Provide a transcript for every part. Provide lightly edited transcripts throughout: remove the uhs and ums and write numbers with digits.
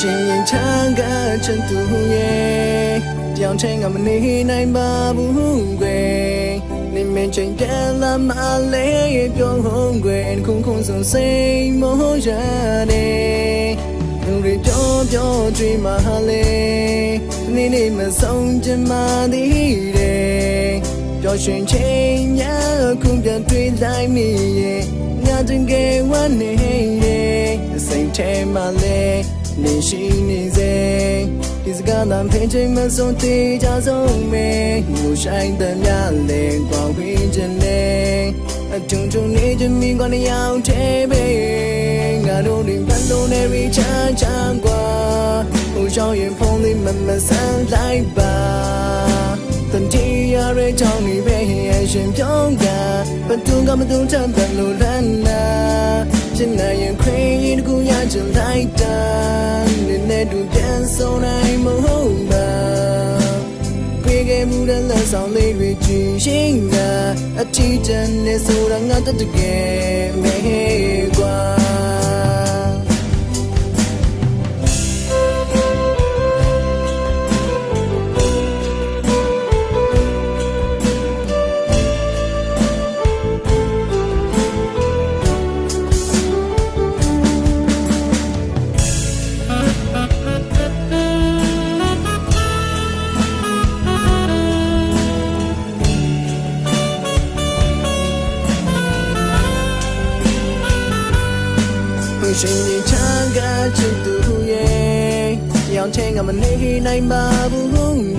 ရှင်ရင်ချမ်းကချန်သူရဲ့တောင်ချင်းငါမနေနိုင်ပါဘူးကွယ်နေမင်းချင်းပြန်လာမလေးပြောဟုတ်ကွယ်ခုံဆုံးစိတ်မောရတယ်လူတွေပြောတွေ့မှလေနေမဆုံးချင်မှသေးတယ်ပြောရှင်ချင်းညာခုပြန်တွေ့လိုက်မိရဲ့ငါတင်ကဝမ်းနေရဲ့စိတ်ထဲမှာလေနေရှိနေစေဒီစကားนั้นဖိချိန်မဆုံးသေးကြဆုံးမဲငိုဆိုင်တဲ့မြလဲကွာဝင်းချင်နေအထုံနေချင်မိကနေရောက်သေးပဲငါတို့ဒီဘလုံးနဲ့ရီချမ်းကွာဟိုရှောင်းရင်ဖုန်းလေးမဆန်းလိုက်ပါတန်တီရရဲ့ချောင်းလေးပဲရဲ့ရှင်ပြောင်းကဘသူကမသူချမ်းတယ်လို့လန်းနာကျင်နာရင်ခွေရင်တကူရချင်လိုက်တာနေနဲ့တူပြန်ဆုံးနိုင်မဟုတ်ပါပြေခဲ့မှုတဲ့လက်ဆောင်လေးတွေကြည့်ရှင်ကအထီးတန်နဲ့ဆိုတာငါတကယ်မဲကွာရှင်ရင်ချမ်းကချစ်သူရဲ့ရောင်ချင်းကမနေနိုင်ပါဘူး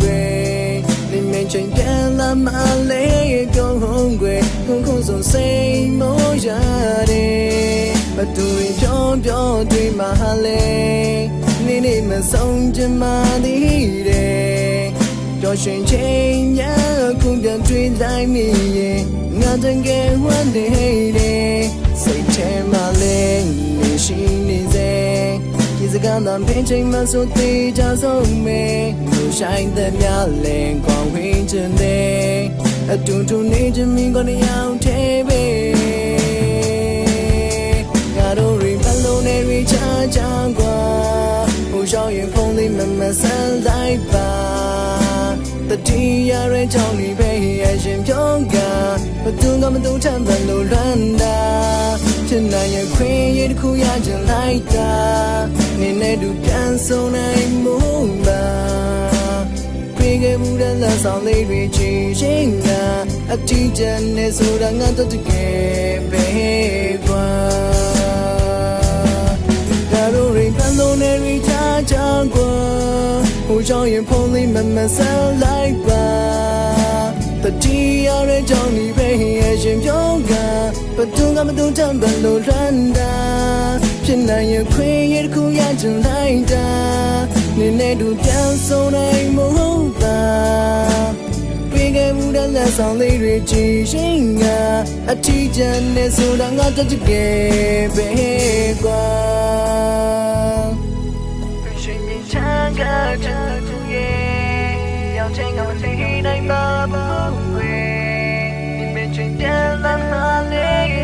ကွယ်နေမင်းချင်းပြန်လာမလေးပြောဟုတ်ကွယ်ခုံဆုံးစိတ်မောရတယ်ဘသူရင်ပြောတွေ့မှလေနေမဆုံးချင်မှသေးတယ်ပြောရှင်ချင်းညာခုပြန်တွေ့လိုက်မိရဲ့ငါတကယ်ဝမ်းနေတယ်စိတ်ထဲမှာလေရှိနေစေဒီစကားนั้นဖိချိန်မဆိုသေးကြဆုံးမဲငိုဆိုင်တဲ့မြလဲကွာဝင်းချင်တယ်အတူနေချင်မိကနေရောက်သေးပဲငါတို့ရီဘလုံးနဲ့ရီချမ်းကွာဟိုရှောင်းရင်ဖုန်းလေးမဆန်းလိုက်ပါတတိယရဲ့ချောင်းလေးပဲရဲ့ရှင်ပြောင်းကဘသူကမသူချမ်းတယ်လို့လန်းတာချင်နိုင်ရဲ့ခွင့်ရတခုရချင်လိုက်တာနေနဲ့တူပြန်ဆုံးနိုင်မို့ပါပြေခဲ့မှုတဲ့လက်ဆောင်လေးတွေချီရှင်ကအထီးကျန်နေဆိုတာငါတကယ်ပဲကွာဒါတို့ရင်ဖန်လုံးနဲ့ရီချမ်းကွာဟိုကြောင့်ရင်ဖုန်းလေးမဆန်းလိုက်ပါတတိယရဲ့ကြောင့်ဒီပဲရဲ့ရှင်ပြောင်းကဘသူကမသူတမ်းဘလို့ရန်တာဖြစ်နိုင်ရင်ခွင့်ရတခုရချင်လိုက်တာနေနဲ့တူပြန်ဆုံးနိုင်မဟုတ်ပါပြေခဲ့မှုတဲ့လက်ဆောင်လေးတွေကြည့်ရှင်ကအထီးကျန်နေဆိုတာငါတကယ်ပဲကွာရှင်ရင်ချမ်းကချမ်းသူရဲ့ရောင်ချင်းကမသိနိုင်ပါဘူးကွယ်ဒီမင်းချင်းပြန်လာမလေး